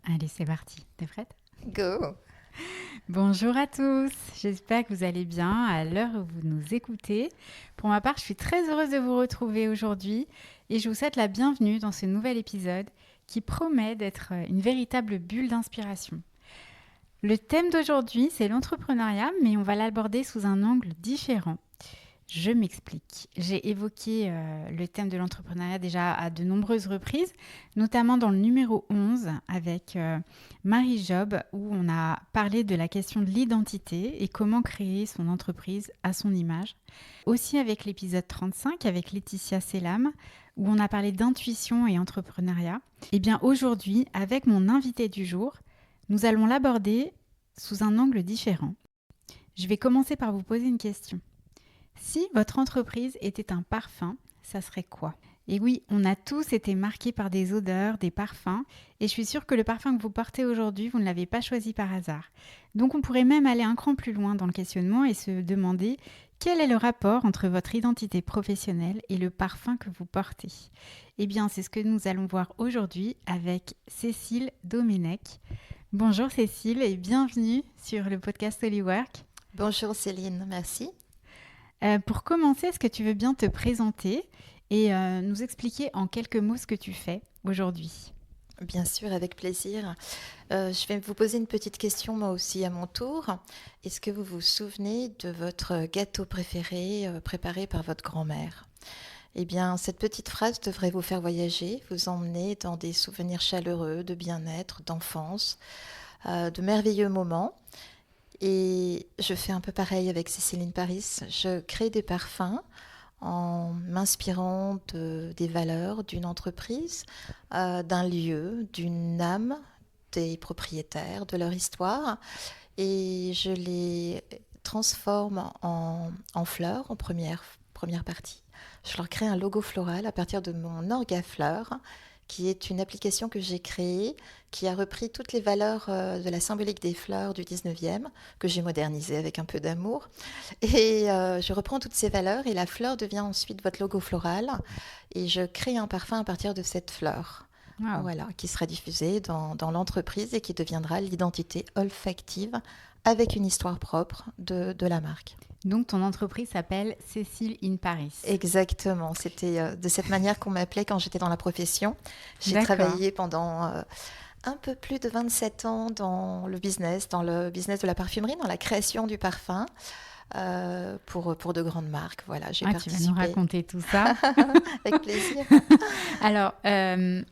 Allez, c'est parti. T'es prête? Go! Bonjour à tous. J'espère que vous allez bien à l'heure où vous nous écoutez. Pour ma part, je suis très heureuse de vous retrouver aujourd'hui et je vous souhaite la bienvenue dans ce nouvel épisode qui promet d'être une véritable bulle d'inspiration. Le thème d'aujourd'hui, c'est l'entrepreneuriat, mais on va l'aborder sous un angle différent. Je m'explique. J'ai évoqué le thème de l'entrepreneuriat déjà à de nombreuses reprises, notamment dans le numéro 11 avec Marie Job, où on a parlé de la question de l'identité et comment créer son entreprise à son image. Aussi avec l'épisode 35 avec Laetitia Selam, où on a parlé d'intuition et entrepreneuriat. Et bien aujourd'hui, avec mon invité du jour, nous allons l'aborder sous un angle différent. Je vais commencer par vous poser une question. Si votre entreprise était un parfum, ça serait quoi? Et oui, on a tous été marqués par des odeurs, des parfums, et je suis sûre que le parfum que vous portez aujourd'hui, vous ne l'avez pas choisi par hasard. Donc on pourrait même aller un cran plus loin dans le questionnement et se demander quel est le rapport entre votre identité professionnelle et le parfum que vous portez. Eh bien, c'est ce que nous allons voir aujourd'hui avec Cécile Domenech. Bonjour Cécile et bienvenue sur le podcast Holywork. Bonjour Céline, merci. Pour commencer, est-ce que tu veux bien te présenter et nous expliquer en quelques mots ce que tu fais aujourd'hui? Bien sûr, avec plaisir. Je vais vous poser une petite question moi aussi à mon tour. Est-ce que vous vous souvenez de votre gâteau préféré préparé par votre grand-mère? Eh bien, cette petite phrase devrait vous faire voyager, vous emmener dans des souvenirs chaleureux, de bien-être, d'enfance, de merveilleux moments. Et je fais un peu pareil avec Céciline Paris. Je crée des parfums en m'inspirant des valeurs d'une entreprise, d'un lieu, d'une âme, des propriétaires, de leur histoire. Et je les transforme en fleurs en première partie. Je leur crée un logo floral à partir de mon Orgafleur, qui est une application que j'ai créée, qui a repris toutes les valeurs de la symbolique des fleurs du 19e, que j'ai modernisée avec un peu d'amour. Et je reprends toutes ces valeurs et la fleur devient ensuite votre logo floral. Et je crée un parfum à partir de cette fleur. Wow. Voilà, qui sera diffusé dans l'entreprise et qui deviendra l'identité olfactive avec une histoire propre de la marque. Donc ton entreprise s'appelle Cécile in Paris. Exactement, c'était de cette manière qu'on m'appelait quand j'étais dans la profession. J'ai D'accord. travaillé pendant un peu plus de 27 ans dans le business de la parfumerie, dans la création du parfum pour de grandes marques. Voilà, j'ai Ah, tu vas nous participé raconter tout ça. avec plaisir. Alors,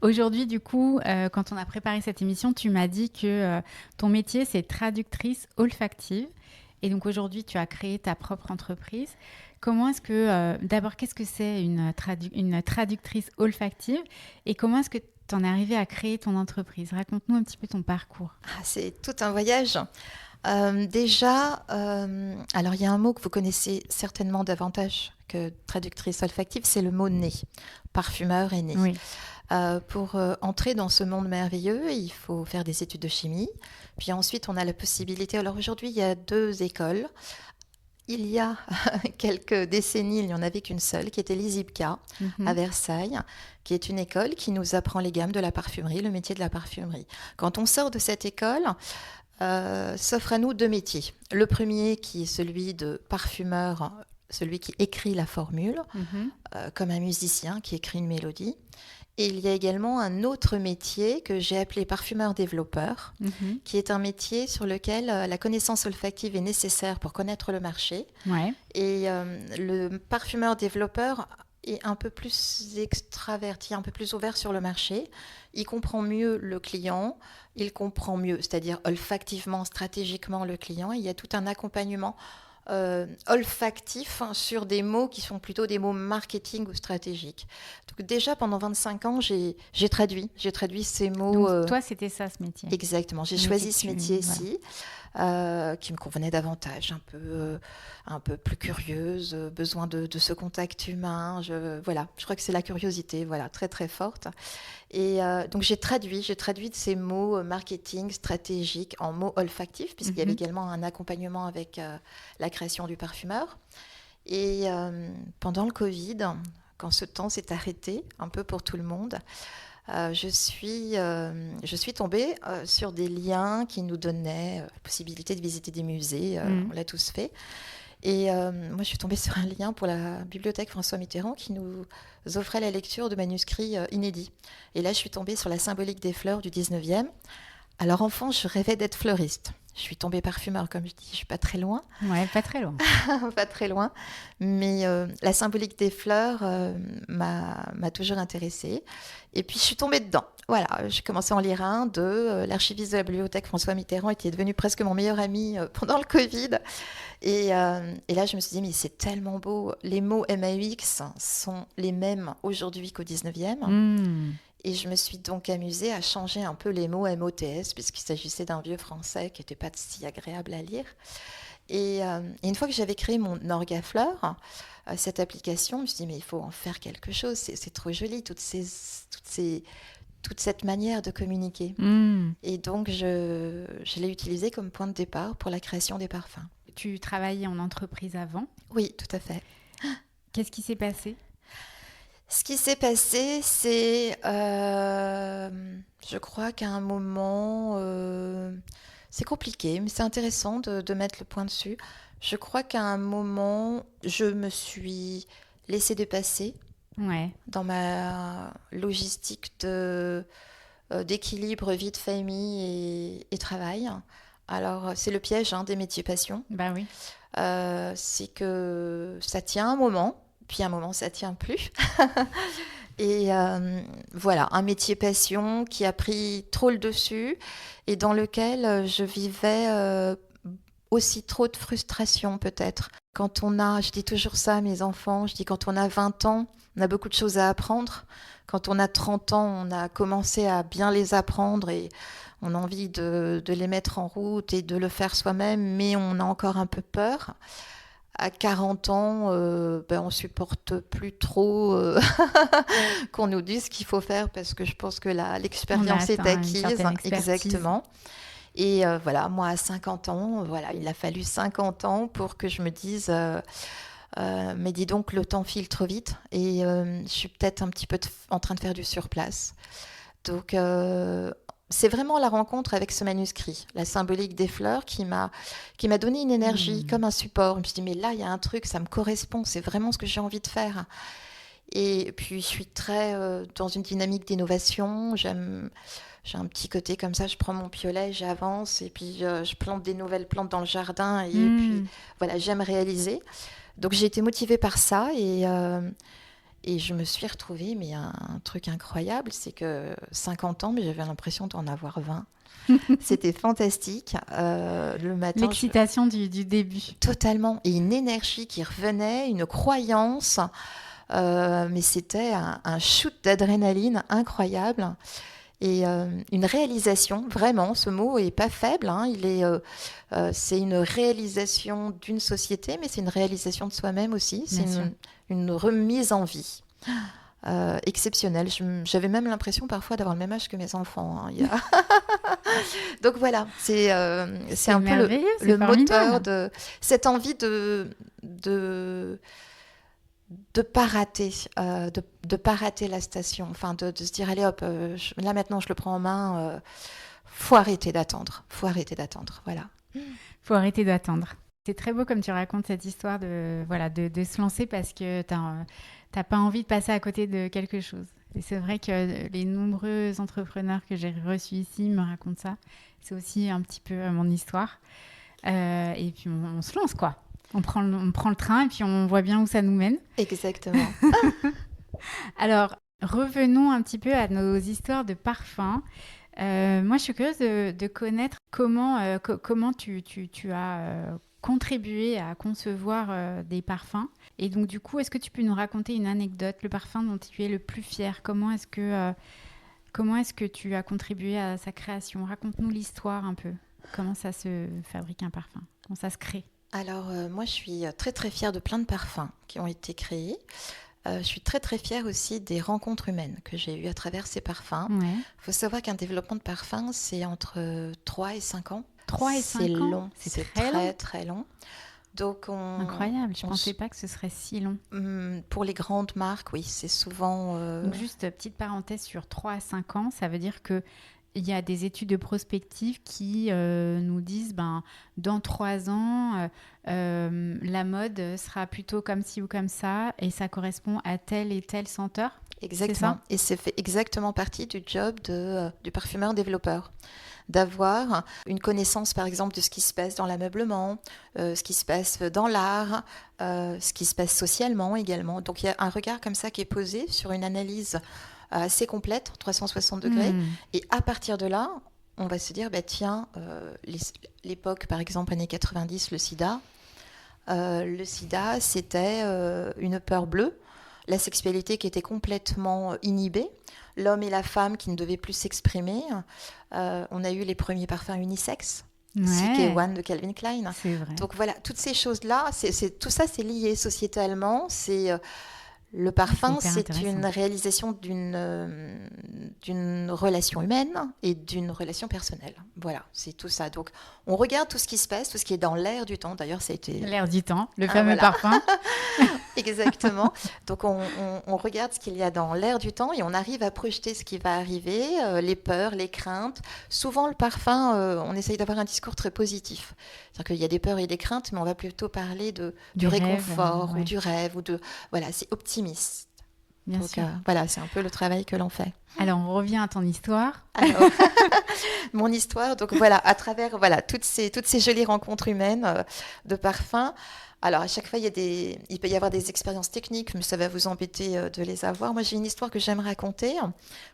aujourd'hui, du coup, quand on a préparé cette émission, tu m'as dit que ton métier, c'est traductrice olfactive. Et donc aujourd'hui, tu as créé ta propre entreprise. Comment est-ce que, d'abord, qu'est-ce que c'est une traductrice olfactive et comment est-ce que tu en es arrivé à créer ton entreprise? Raconte-nous un petit peu ton parcours. Ah, c'est tout un voyage. Déjà, alors il y a un mot que vous connaissez certainement davantage que traductrice olfactive, c'est le mot nez, parfumeur et nez. Oui. Pour entrer dans ce monde merveilleux, il faut faire des études de chimie. Puis ensuite, on a la possibilité. Alors aujourd'hui, il y a deux écoles. Il y a quelques décennies, il n'y en avait qu'une seule, qui était l'ISIPCA à Mhm. Versailles, qui est une école qui nous apprend les gammes de la parfumerie, le métier de la parfumerie. Quand on sort de cette école, s'offre à nous deux métiers. Le premier qui est celui de parfumeur, celui qui écrit la formule, Mhm. comme un musicien qui écrit une mélodie. Et il y a également un autre métier que j'ai appelé parfumeur-développeur, Mhm. qui est un métier sur lequel la connaissance olfactive est nécessaire pour connaître le marché. Ouais. Et le parfumeur-développeur est un peu plus extraverti, un peu plus ouvert sur le marché. Il comprend mieux le client, il comprend mieux, c'est-à-dire olfactivement, stratégiquement le client. Il y a tout un accompagnement olfactif sur des mots qui sont plutôt des mots marketing ou stratégiques. Donc déjà pendant 25 ans, j'ai traduit ces mots. Donc toi, c'était ça ce métier. Exactement, j'ai Le métier choisi que ce tu... Voilà. métier-ci qui me convenait davantage, un peu plus curieuse, besoin de ce contact humain. Voilà, je crois que c'est la curiosité, voilà, très très forte. Et donc j'ai traduit de ces mots marketing stratégique en mots olfactifs, puisqu'il y avait Mhm. également un accompagnement avec la création du parfumeur. Et pendant le Covid, quand ce temps s'est arrêté, un peu pour tout le monde, Je suis tombée sur des liens qui nous donnaient la possibilité de visiter des musées. On l'a tous fait. Et moi, je suis tombée sur un lien pour la bibliothèque François Mitterrand qui nous offrait la lecture de manuscrits inédits. Et là, je suis tombée sur la symbolique des fleurs du 19e. Alors, enfant, je rêvais d'être fleuriste. Je suis tombée parfumeur, comme je dis, je suis pas très loin. Ouais, pas très loin. Pas très loin. Mais la symbolique des fleurs m'a toujours intéressée. Et puis, je suis tombée dedans. Voilà, j'ai commencé à en lire un de l'archiviste de la bibliothèque François Mitterrand, qui est devenu presque mon meilleur ami pendant le Covid. Et là, je me suis dit, mais c'est tellement beau. Les mots MAUX sont les mêmes aujourd'hui qu'au 19e. Et je me suis donc amusée à changer un peu les mots MOTS, puisqu'il s'agissait d'un vieux français qui n'était pas si agréable à lire. Et une fois que j'avais créé mon Orgafleur, cette application, je me suis dit, mais il faut en faire quelque chose. C'est trop joli, toute cette manière de communiquer. Et donc, je l'ai utilisée comme point de départ pour la création des parfums. Tu travaillais en entreprise avant? Oui, tout à fait. Qu'est-ce qui s'est passé? Ce qui s'est passé, c'est, je crois qu'à un moment, c'est compliqué, mais c'est intéressant de mettre le point dessus. Je crois qu'à un moment, je me suis laissée dépasser dans ma logistique d'équilibre vie de famille et travail. Alors, c'est le piège des métiers passion. Bah oui. C'est que ça tient un moment. Puis à un moment, ça tient plus. Et voilà, un métier passion qui a pris trop le dessus et dans lequel je vivais aussi trop de frustration peut-être. Je dis toujours ça à mes enfants, je dis quand on a 20 ans, on a beaucoup de choses à apprendre. Quand on a 30 ans, on a commencé à bien les apprendre et on a envie de les mettre en route et de le faire soi-même, mais on a encore un peu peur. À 40 ans, on supporte plus trop qu'on nous dise ce qu'il faut faire parce que je pense que l'expérience est acquise. Exactement. Et voilà, moi à 50 ans, il a fallu 50 ans pour que je me dise mais dis donc, le temps file trop vite et je suis peut-être un petit peu en train de faire du surplace. Donc c'est vraiment la rencontre avec ce manuscrit, la symbolique des fleurs, qui m'a donné une énergie comme un support. Je me suis dit, mais là, il y a un truc, ça me correspond, c'est vraiment ce que j'ai envie de faire. Et puis, je suis très dans une dynamique d'innovation. J'ai un petit côté comme ça, je prends mon piolet, j'avance, et puis je plante des nouvelles plantes dans le jardin, et puis voilà, j'aime réaliser. Donc, j'ai été motivée par ça, et je me suis retrouvée, mais un truc incroyable, c'est que 50 ans, mais j'avais l'impression d'en avoir 20. C'était fantastique. Le matin, l'excitation du début. Totalement. Et une énergie qui revenait, une croyance. Mais c'était un shoot d'adrénaline incroyable. Et une réalisation, vraiment, ce mot est pas faible. C'est une réalisation d'une société, mais c'est une réalisation de soi-même aussi. C'est une remise en vie. Exceptionnelle. J'avais même l'impression parfois d'avoir le même âge que mes enfants. Donc voilà, c'est un peu le moteur de cette envie de pas rater, de pas rater la station, enfin de se dire allez hop, là maintenant je le prends en main, faut arrêter d'attendre, voilà. Faut arrêter d'attendre. C'est très beau comme tu racontes cette histoire de se lancer parce que t'as pas envie de passer à côté de quelque chose. Et c'est vrai que les nombreux entrepreneurs que j'ai reçus ici me racontent ça. C'est aussi un petit peu mon histoire. Et puis on se lance quoi. On prend le train et puis on voit bien où ça nous mène. Exactement. Alors, revenons un petit peu à nos histoires de parfums. Moi, je suis curieuse de connaître comment tu as contribué à concevoir des parfums. Et donc, du coup, est-ce que tu peux nous raconter une anecdote, le parfum dont tu es le plus fier? Comment est-ce que tu as contribué à sa création? Raconte-nous l'histoire un peu. Comment ça se fabrique un parfum? Comment ça se crée? Alors, moi, je suis très, très fière de plein de parfums qui ont été créés. Je suis très, très fière aussi des rencontres humaines que j'ai eues à travers ces parfums. Il faut savoir qu'un développement de parfum, c'est entre 3 et 5 ans. 3 et 5 ans? C'est long. C'est très, très long. Donc, Incroyable, je ne pensais pas que ce serait si long. Pour les grandes marques, oui, c'est souvent... Donc juste petite parenthèse sur 3 à 5 ans, ça veut dire que il y a des études de prospective qui nous disent dans 3 ans, la mode sera plutôt comme ci ou comme ça et ça correspond à tel et tel senteur. Exactement. C'est ça? Et c'est fait exactement partie du job du parfumeur-développeur. D'avoir une connaissance, par exemple, de ce qui se passe dans l'ameublement, ce qui se passe dans l'art, ce qui se passe socialement également. Donc il y a un regard comme ça qui est posé sur une analyse assez complète, 360 degrés. Et à partir de là, on va se dire, tiens, l'époque, par exemple, années 90, le sida, c'était une peur bleue, la sexualité qui était complètement inhibée, l'homme et la femme qui ne devaient plus s'exprimer. On a eu les premiers parfums unisexes, CK1 de Calvin Klein. C'est vrai. Donc voilà, toutes ces choses-là, tout ça c'est lié sociétalement. Le parfum, c'est une réalisation d'une relation humaine et d'une relation personnelle. Voilà, c'est tout ça. Donc, on regarde tout ce qui se passe, tout ce qui est dans l'air du temps. D'ailleurs, ça a été... L'air du temps, le fameux parfum. Exactement. Donc, on regarde ce qu'il y a dans l'air du temps et on arrive à projeter ce qui va arriver, les peurs, les craintes. Souvent, le parfum, on essaye d'avoir un discours très positif. C'est-à-dire qu'il y a des peurs et des craintes, mais on va plutôt parler du réconfort ou du rêve. Voilà, c'est optimiste. Bien sûr. Voilà, c'est un peu le travail que l'on fait. Alors, on revient à ton histoire. Alors, mon histoire, donc voilà, à travers toutes ces jolies rencontres humaines de parfums. Alors, à chaque fois, il peut y avoir des expériences techniques, mais ça va vous embêter de les avoir. Moi, j'ai une histoire que j'aime raconter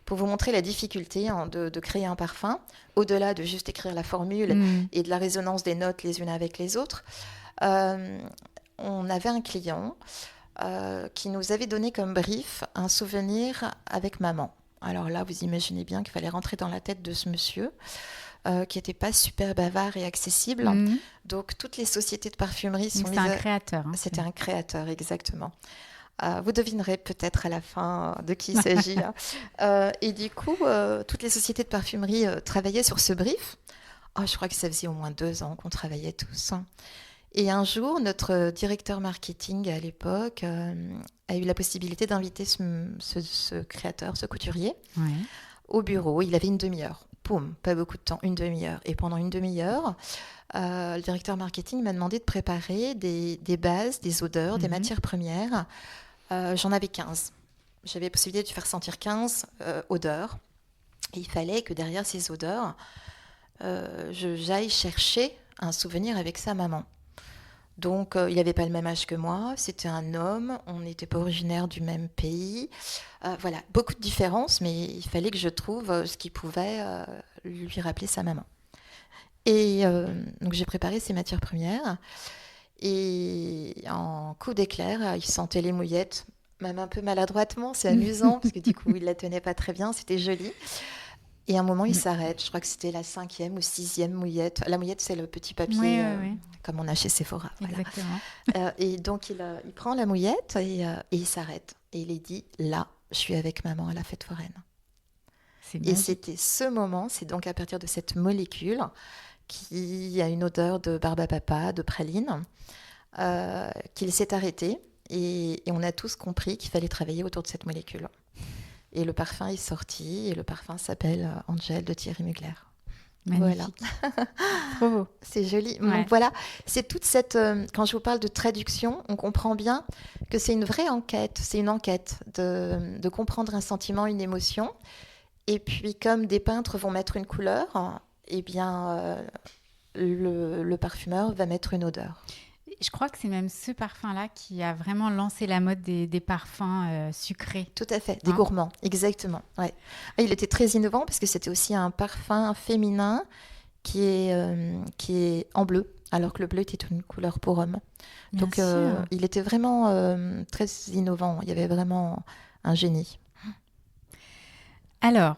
pour vous montrer la difficulté de créer un parfum, au-delà de juste écrire la formule et de la résonance des notes les unes avec les autres. On avait un client qui nous avait donné comme brief un souvenir avec maman. Alors là, vous imaginez bien qu'il fallait rentrer dans la tête de ce monsieur qui n'était pas super bavard et accessible. Donc, toutes les sociétés de parfumerie sont mises... C'était un créateur. C'était un créateur, exactement. Vous devinerez peut-être à la fin de qui il s'agit. Et du coup, toutes les sociétés de parfumerie travaillaient sur ce brief. Je crois que ça faisait au moins 2 ans qu'on travaillait tous. Et un jour, notre directeur marketing à l'époque a eu la possibilité d'inviter ce créateur, ce couturier, au bureau. Il avait une demi-heure. Poum, pas beaucoup de temps, une demi-heure. Et pendant une demi-heure, le directeur marketing m'a demandé de préparer des bases, des odeurs, des matières premières. J'en avais 15. J'avais la possibilité de faire sentir 15 odeurs. Et il fallait que derrière ces odeurs, j'aille chercher un souvenir avec sa maman. Donc, il n'avait pas le même âge que moi, c'était un homme, on n'était pas originaire du même pays. Voilà, beaucoup de différences, mais il fallait que je trouve ce qui pouvait lui rappeler sa maman. Et donc, j'ai préparé ces matières premières. Et en coup d'éclair, il sentait les mouillettes, même un peu maladroitement, c'est amusant, parce que du coup, il ne la tenait pas très bien, c'était joli. Et à un moment, il s'arrête. Je crois que c'était la 5e ou 6e mouillette. La mouillette, c'est le petit papier, comme on a chez Sephora. Exactement. Et donc, il prend la mouillette et il s'arrête. Et il dit, là, je suis avec maman à la fête foraine. Et c'était ce moment, c'est donc à partir de cette molécule qui a une odeur de barbe à papa, de praline, qu'il s'est arrêté. Et on a tous compris qu'il fallait travailler autour de cette molécule. Et le parfum est sorti, et le parfum s'appelle Angel de Thierry Mugler. Magnifique. Voilà. Trop beau. C'est joli. Ouais. Donc voilà, c'est toute cette... quand je vous parle de traduction, on comprend bien que c'est une vraie enquête. C'est une enquête de comprendre un sentiment, une émotion. Et puis, comme des peintres vont mettre une couleur, eh bien, le parfumeur va mettre une odeur. Je crois que c'est même ce parfum-là qui a vraiment lancé la mode des parfums sucrés. Tout à fait, des gourmands, exactement. Ouais. Il était très innovant parce que c'était aussi un parfum féminin qui est en bleu, alors que le bleu était une couleur pour homme. Bien Donc, sûr. il était vraiment très innovant. Il y avait vraiment un génie. Alors,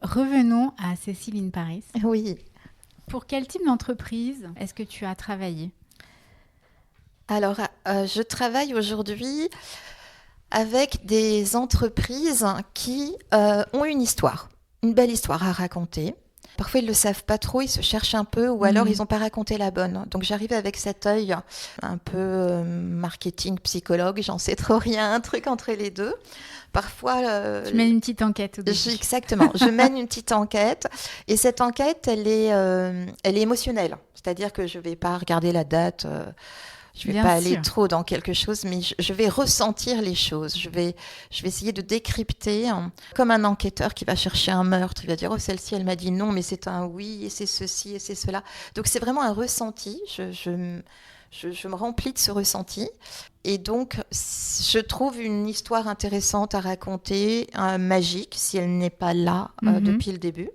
revenons à Cécile in Paris. Oui. Pour quel type d'entreprise est-ce que tu as travaillé ? Alors, je travaille aujourd'hui avec des entreprises qui ont une histoire, une belle histoire à raconter. Parfois, ils ne le savent pas trop, ils se cherchent un peu, ou alors ils n'ont pas raconté la bonne. Donc, j'arrive avec cet œil un peu marketing, psychologue, j'en sais trop rien, un truc entre les deux. Parfois... Tu mènes une petite enquête au début. Exactement, je mène une petite enquête, et cette enquête, elle est émotionnelle. C'est-à-dire que je ne vais pas regarder la date... je ne vais pas aller trop dans quelque chose, mais je vais ressentir les choses. Je vais essayer de décrypter, comme un enquêteur qui va chercher un meurtre. Il va dire, oh, celle-ci, elle m'a dit non, mais c'est un oui, et c'est ceci, et c'est cela. Donc, c'est vraiment un ressenti. Je me remplis de ce ressenti. Et donc, je trouve une histoire intéressante à raconter, magique, si elle n'est pas là depuis le début.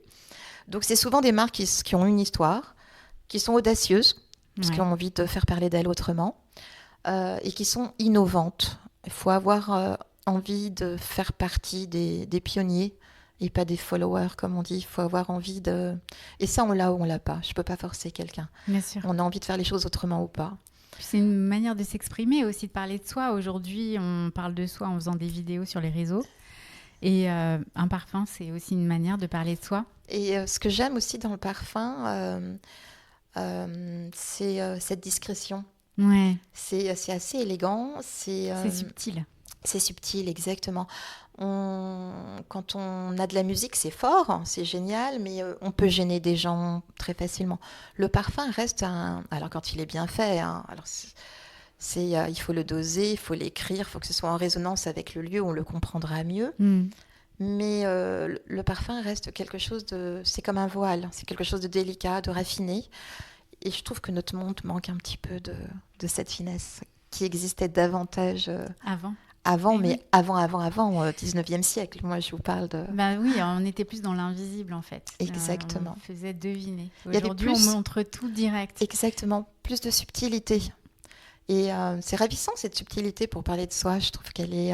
Donc, c'est souvent des marques qui ont une histoire, qui sont audacieuses, parce qu'ils ont envie de faire parler d'elles autrement, et qui sont innovantes. Il faut avoir envie de faire partie des pionniers et pas des followers, comme on dit. Il faut avoir envie de... Et ça, on l'a ou on l'a pas. Je ne peux pas forcer quelqu'un. Bien sûr. On a envie de faire les choses autrement ou pas. C'est une manière de s'exprimer aussi, de parler de soi. Aujourd'hui, on parle de soi en faisant des vidéos sur les réseaux. Et un parfum, c'est aussi une manière de parler de soi. Et ce que j'aime aussi dans le parfum... c'est cette discrétion. Ouais. C'est assez élégant. C'est subtil. C'est subtil, exactement. Quand on a de la musique, c'est fort, hein, c'est génial, mais on peut gêner des gens très facilement. Le parfum reste alors quand il est bien fait, hein, alors il faut le doser, il faut l'écrire, il faut que ce soit en résonance avec le lieu, on le comprendra mieux. Mais le parfum reste quelque chose c'est comme un voile, c'est quelque chose de délicat, de raffiné. Et je trouve que notre monde manque un petit peu de cette finesse qui existait davantage avant, mais oui. avant, 19e siècle. Moi, je vous parle de... Ben oui, on était plus dans l'invisible, en fait. Exactement. On faisait deviner. Aujourd'hui, on montre tout direct. Exactement. Plus de subtilité. Et c'est ravissant, cette subtilité, pour parler de soi. Je trouve qu'elle est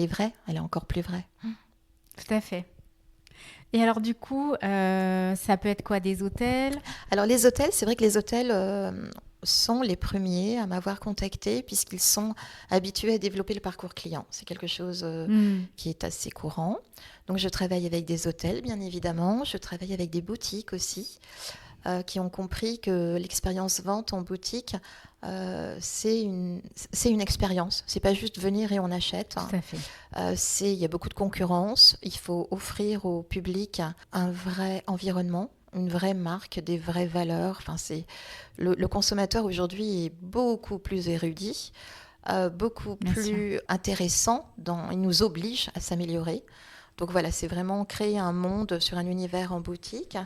vraie. Elle est encore plus vraie. Tout à fait. Et alors du coup, ça peut être quoi, des hôtels ? Alors les hôtels, c'est vrai que les hôtels sont les premiers à m'avoir contacté puisqu'ils sont habitués à développer le parcours client. C'est quelque chose qui est assez courant. Donc je travaille avec des hôtels, bien évidemment. Je travaille avec des boutiques aussi qui ont compris que l'expérience vente en boutique, c'est une expérience. C'est pas juste venir et on achète. Tout à fait. Il y a beaucoup de concurrence. Il faut offrir au public un vrai environnement, une vraie marque, des vraies valeurs. Enfin, le consommateur aujourd'hui est beaucoup plus érudit, beaucoup plus intéressant. Il nous oblige à s'améliorer. Donc voilà, c'est vraiment créer un monde sur un univers en boutique.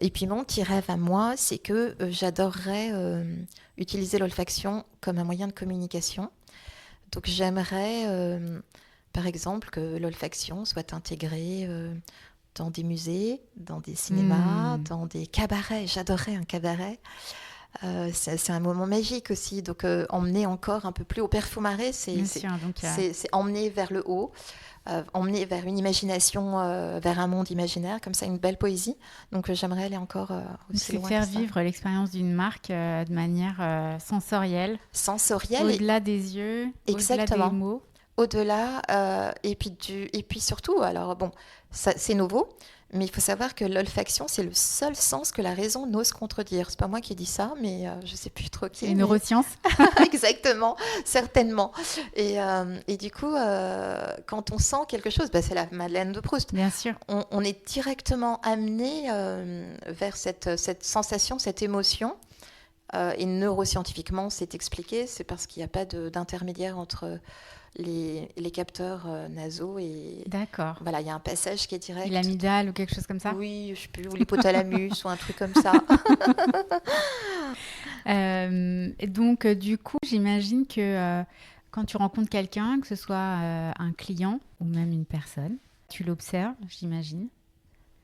Et puis mon petit rêve à moi, c'est que j'adorerais utiliser l'olfaction comme un moyen de communication. Donc j'aimerais, par exemple, que l'olfaction soit intégrée dans des musées, dans des cinémas, dans des cabarets. J'adorerais un cabaret. C'est un moment magique aussi. Donc emmener encore un peu plus haut. Perfumaré, c'est emmener vers le haut. Emmener vers une imagination, vers un monde imaginaire, comme ça, une belle poésie. Donc, j'aimerais aller encore aussi loin. C'est faire vivre l'expérience d'une marque de manière sensorielle. Sensorielle. Au-delà des yeux, au-delà des mots. Au-delà, et puis surtout, alors bon, c'est nouveau, mais il faut savoir que l'olfaction, c'est le seul sens que la raison n'ose contredire. C'est pas moi qui dis ça, mais je sais plus trop qui. C'est une neuroscience. Exactement, certainement. Et du coup, quand on sent quelque chose, c'est la Madeleine de Proust. Bien sûr. On est directement amené vers cette sensation, cette émotion. Et neuroscientifiquement, c'est expliqué. C'est parce qu'il n'y a pas d'intermédiaire entre les capteurs nasaux et... D'accord. Voilà, il y a un passage qui est direct. L'amygdale ou quelque chose comme ça ? Oui, je ne sais plus, ou l'hypothalamus ou un truc comme ça. Donc, du coup, j'imagine que quand tu rencontres quelqu'un, que ce soit un client ou même une personne, tu l'observes, j'imagine.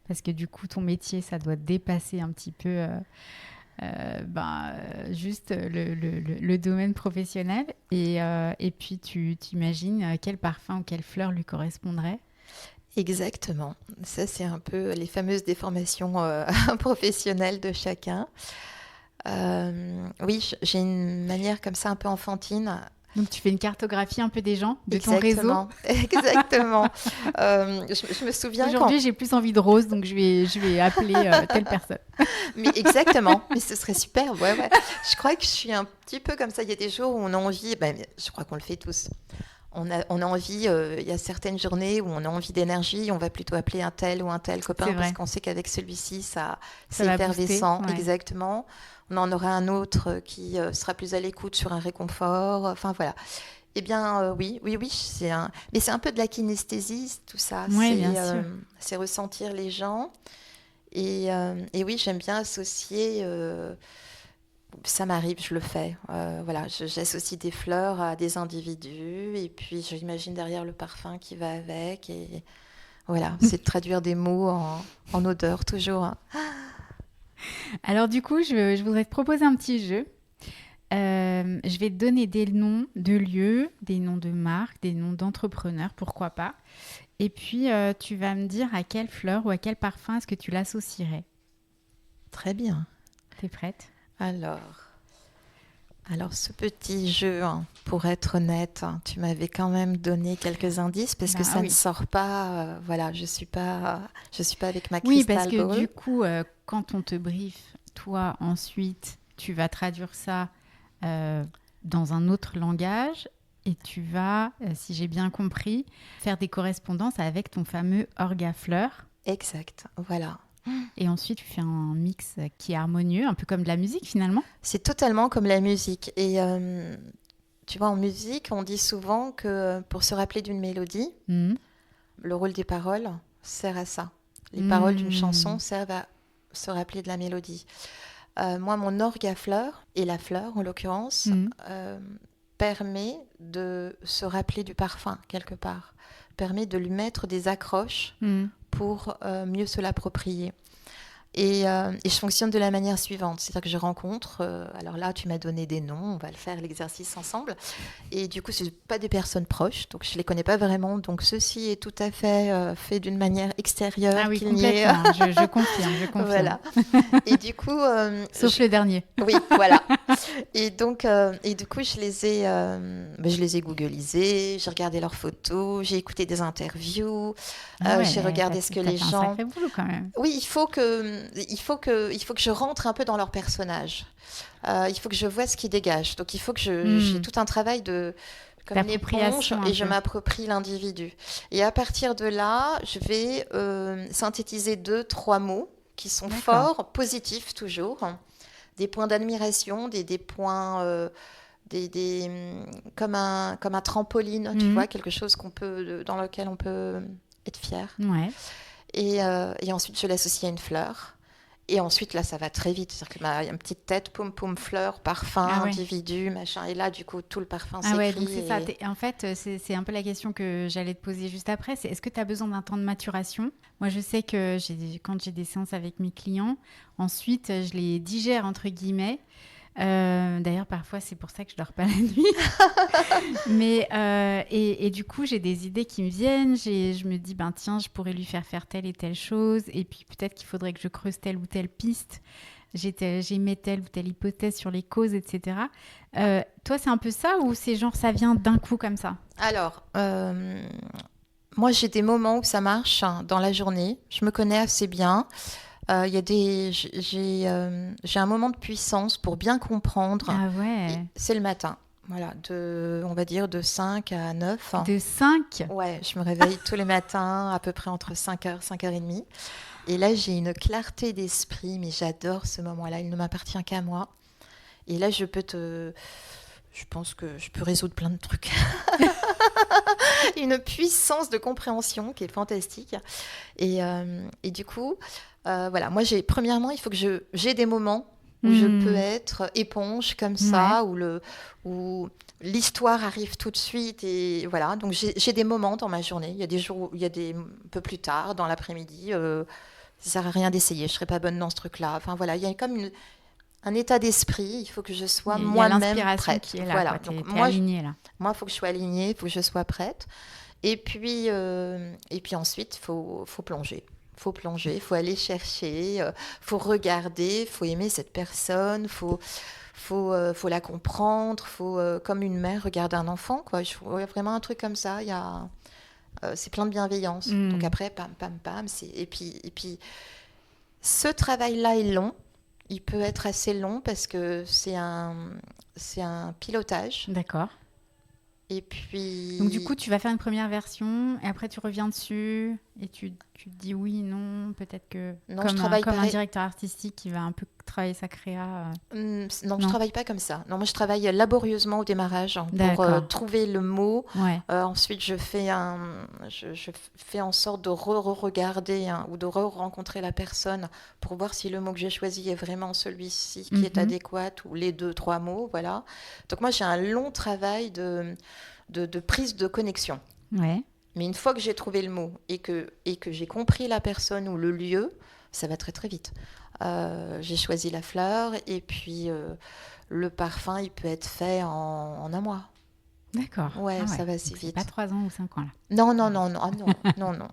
Parce que du coup, ton métier, ça doit dépasser un petit peu... juste le domaine professionnel et puis tu imagines quel parfum ou quelle fleur lui correspondrait. Exactement, ça c'est un peu les fameuses déformations professionnelles de chacun. Oui, j'ai une manière comme ça un peu enfantine Donc, tu fais une cartographie un peu des gens, de ton réseau. Exactement. Je me souviens Aujourd'hui, j'ai plus envie de rose, donc je vais appeler telle personne. Mais exactement, mais ce serait super. Ouais, ouais. Je crois que je suis un petit peu comme ça. Il y a des jours où on a envie, je crois qu'on le fait tous. On a envie, il y a certaines journées où on a envie d'énergie, on va plutôt appeler un tel ou un tel copain parce qu'on sait qu'avec celui-ci, c'est effervescent. Booster, ouais. Exactement. On en aura un autre qui sera plus à l'écoute sur un réconfort. Enfin, voilà. Eh bien, oui, mais c'est un peu de la kinesthésie, tout ça. Oui, bien sûr. C'est ressentir les gens. Et oui, j'aime bien associer. Ça m'arrive, je le fais. Voilà, j'associe des fleurs à des individus et puis j'imagine derrière le parfum qui va avec. Et voilà, c'est de traduire des mots en odeur toujours. Alors du coup, je voudrais te proposer un petit jeu. Je vais te donner des noms de lieux, des noms de marques, des noms d'entrepreneurs, pourquoi pas. Et puis, tu vas me dire à quelle fleur ou à quel parfum est-ce que tu l'associerais. Très bien. T'es prête ? Alors, ce petit jeu, pour être honnête, tu m'avais quand même donné quelques indices parce que ça ne sort pas. Voilà, je suis pas avec ma crystal ball. Oui, parce que du coup, quand on te briefe, toi, ensuite, tu vas traduire ça dans un autre langage et tu vas, si j'ai bien compris, faire des correspondances avec ton fameux orgafleur. Exact, voilà. Et ensuite, tu fais un mix qui est harmonieux, un peu comme de la musique finalement. C'est totalement comme la musique. Et tu vois, en musique, on dit souvent que pour se rappeler d'une mélodie, le rôle des paroles sert à ça. Les paroles d'une chanson servent à se rappeler de la mélodie. Moi, mon orgafleur, et la fleur en l'occurrence, permet de se rappeler du parfum quelque part, permet de lui mettre des accroches pour mieux se l'approprier. Et je fonctionne de la manière suivante, c'est-à-dire que je rencontre, alors là tu m'as donné des noms, on va le faire l'exercice ensemble, et du coup ce ne sont pas des personnes proches, donc je ne les connais pas vraiment, donc ceci est tout à fait d'une manière extérieure. Ah oui, complètement, je confirme. Voilà. Et du coup... Sauf le dernier. Oui, voilà. Et du coup je les ai googlisés, j'ai regardé leurs photos, j'ai écouté des interviews, j'ai regardé ce que les gens... un sacré boulot quand même. Oui, il faut que je rentre un peu dans leur personnage. Il faut que je vois ce qu'ils dégagent. Donc, il faut que j'ai tout un travail comme une éponge et je m'approprie l'individu. Et à partir de là, je vais synthétiser 2-3 mots qui sont forts, positifs toujours. Des points d'admiration, des points... comme un trampoline, tu vois, quelque chose dans lequel on peut être fier. Ouais. Et ensuite, je l'associe à une fleur. Et ensuite, là, ça va très vite. C'est-à-dire qu'il y a une petite tête, poum, poum, fleur, parfum, individu, machin. Et là, du coup, tout le parfum s'écrit. Ouais, donc c'est ça. En fait, c'est un peu la question que j'allais te poser juste après. C'est est-ce que tu as besoin d'un temps de maturation ? Moi, je sais que quand j'ai des séances avec mes clients, ensuite, je les digère, entre guillemets. D'ailleurs, parfois, c'est pour ça que je dors pas la nuit. Mais et du coup, j'ai des idées qui me viennent. Je me dis, tiens, je pourrais lui faire telle et telle chose. Et puis peut-être qu'il faudrait que je creuse telle ou telle piste. J'émets telle ou telle hypothèse sur les causes, etc. Toi, c'est un peu ça ou c'est genre ça vient d'un coup comme ça ? Alors, moi, j'ai des moments où ça marche dans la journée. Je me connais assez bien. J'ai un moment de puissance pour bien comprendre. Ah ouais. C'est le matin. Voilà, on va dire de 5 à 9. De 5 ? Ouais, je me réveille tous les matins à peu près entre 5h, 5h30. Et là, j'ai une clarté d'esprit, mais j'adore ce moment-là. Il ne m'appartient qu'à moi. Et là, je pense que je peux résoudre plein de trucs. Une puissance de compréhension qui est fantastique. Et du coup, voilà, moi, premièrement, il faut que j'ai des moments où je peux être éponge comme ça, où l'histoire arrive tout de suite. Et voilà, donc j'ai des moments dans ma journée. Il y a des jours où un peu plus tard, dans l'après-midi, ça ne sert à rien d'essayer. Je ne serai pas bonne dans ce truc-là. Enfin, voilà, il y a comme un état d'esprit. Il faut que je sois moi-même prête. Qui est là, voilà. Donc, t'es alignée, là. Moi, il faut que je sois alignée, il faut que je sois prête. Et puis ensuite, il faut plonger. Faut plonger, faut aller chercher, faut regarder, faut aimer cette personne, faut la comprendre, faut comme une mère regarder un enfant, quoi. Ouais, vraiment un truc comme ça. C'est plein de bienveillance. Donc Hmm. après, pam, pam, pam. Et puis, ce travail-là est long. Il peut être assez long parce que c'est un pilotage. D'accord. Et Donc du coup, puis, tu vas faire une première version et après tu reviens dessus et tu te dis oui, non, peut-être que non, je comme un, travaille comme un pareil. directeur artistique qui va un peu travailler sa créa. Non, je Non, travaille pas comme ça. Non, moi je travaille laborieusement au démarrage pour d'accord. trouver le mot. Ouais. Ensuite, je fais en sorte de re-regarder ou de re-rencontrer la personne pour voir si le mot que j'ai choisi est vraiment celui-ci qui est Mhm. adéquat ou les deux, trois mots, voilà. Donc moi j'ai un long travail de prise de connexion. Ouais. Mais une fois que j'ai trouvé le mot et que j'ai compris la personne ou le lieu, ça va très très vite. J'ai choisi la fleur et puis le parfum, il peut être fait en un mois. D'accord. Ouais, Ah ça ouais. va assez Donc c'est pas vite. 3 ans ou 5 ans là. Non, non, non, non, ah non, non, non.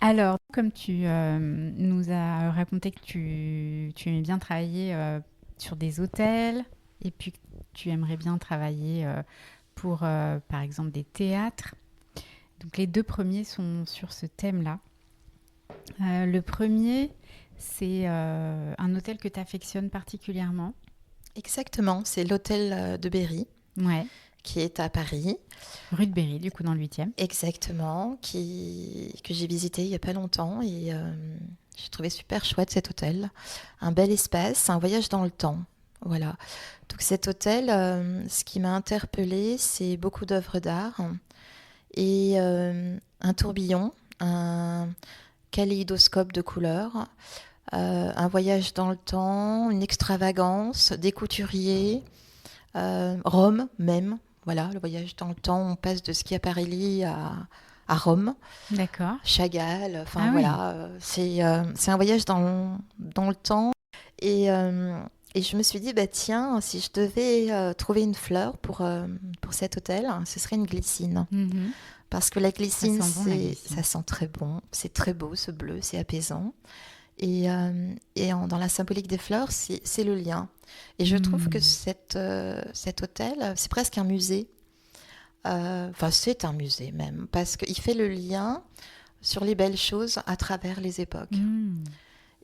Alors, comme tu nous as raconté que tu aimais bien travailler sur des hôtels et puis que tu aimerais bien travailler pour, par exemple, des théâtres. Donc, les deux premiers sont sur ce thème-là. Le premier, c'est un hôtel que tu affectionnes particulièrement. Exactement, c'est l'hôtel de Berry Ouais, qui est à Paris. rue de Berry, du coup, dans le 8e. Exactement, que j'ai visité il n'y a pas longtemps et j'ai trouvé super chouette cet hôtel. Un bel espace, un voyage dans le temps. Voilà. Donc cet hôtel, ce qui m'a interpellée, c'est beaucoup d'œuvres d'art et un tourbillon, un kaléidoscope de couleurs, un voyage dans le temps, une extravagance, des couturiers, Rome même. Voilà, le voyage dans le temps, on passe de Schiaparelli à Rome, D'accord. Chagall, enfin Ah oui. voilà, c'est un voyage dans le temps. Et, euh, et je me suis dit, bah tiens, si je devais trouver une fleur pour cet hôtel, ce serait une glycine. Mhm. Parce que la Ça glycine, sent bon la ça glycine. sent très bon, c'est très beau ce bleu, c'est apaisant. Dans la symbolique des fleurs, c'est le lien. Et je trouve que Hmm. cet hôtel, c'est presque un musée. Enfin, c'est un musée même, parce qu'il fait le lien sur les belles choses à travers les époques. Hmm.